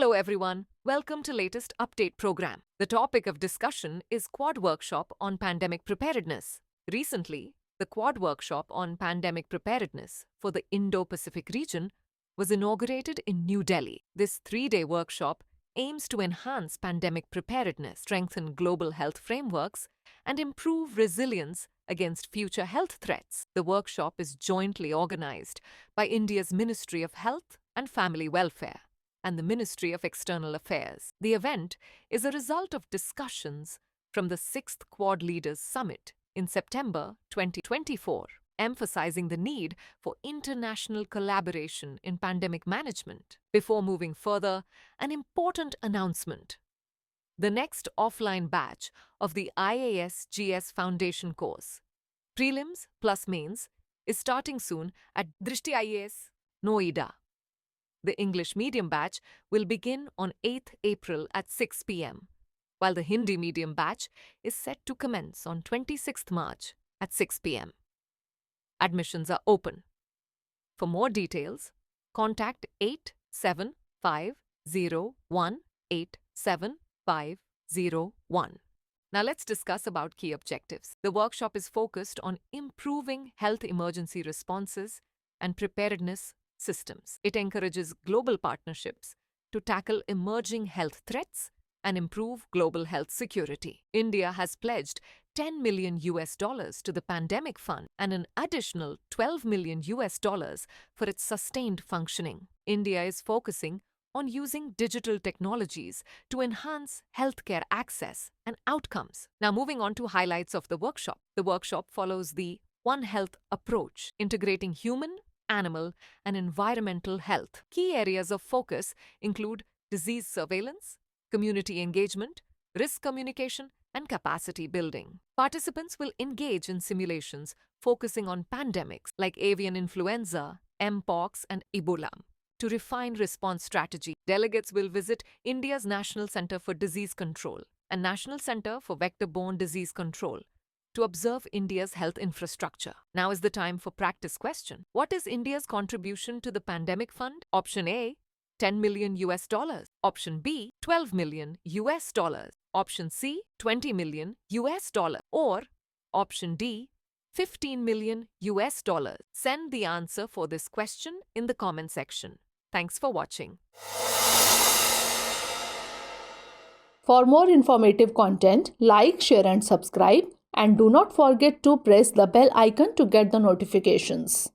Hello everyone, welcome to latest update program. The topic of discussion is Quad Workshop on Pandemic Preparedness. Recently, the Quad Workshop on Pandemic Preparedness for the Indo-Pacific region was inaugurated in New Delhi. This 3-day workshop aims to enhance pandemic preparedness, strengthen global health frameworks, and improve resilience against future health threats. The workshop is jointly organized by India's Ministry of Health and Family Welfare and the Ministry of External Affairs. The event is a result of discussions from the 6th Quad Leaders Summit in September 2024, emphasizing the need for international collaboration in pandemic management. Before moving further, an important announcement. The next offline batch of the IAS GS Foundation course, Prelims plus Mains, is starting soon at Drishti IAS Noida. The English medium batch will begin on 8th April at 6 p.m., while the Hindi medium batch is set to commence on 26th March at 6 p.m. Admissions are open. For more details, contact 8750187501. Now let's discuss about key objectives. The workshop is focused on improving health emergency responses and preparedness systems. It encourages global partnerships to tackle emerging health threats and improve global health security. India has pledged $10 million to the pandemic fund and an additional $12 million for its sustained functioning. India is focusing on using digital technologies to enhance healthcare access and outcomes. Now moving on to highlights of the workshop. The workshop follows the One Health approach, integrating human, animal, and environmental health. Key areas of focus include disease surveillance, community engagement, risk communication, and capacity building. Participants will engage in simulations focusing on pandemics like Avian Influenza, Mpox, and Ebola. To refine response strategy, delegates will visit India's National Centre for Disease Control and National Centre for Vector-Borne Disease Control to observe India's health infrastructure. Now is the time for practice question. What is India's contribution to the pandemic fund? Option A, $10 million. Option B, $12 million. Option C, $20 million. Or option D, $15 million. Send the answer for this question in the comment section. Thanks for watching. For more informative content, like, share and subscribe. And do not forget to press the bell icon to get the notifications.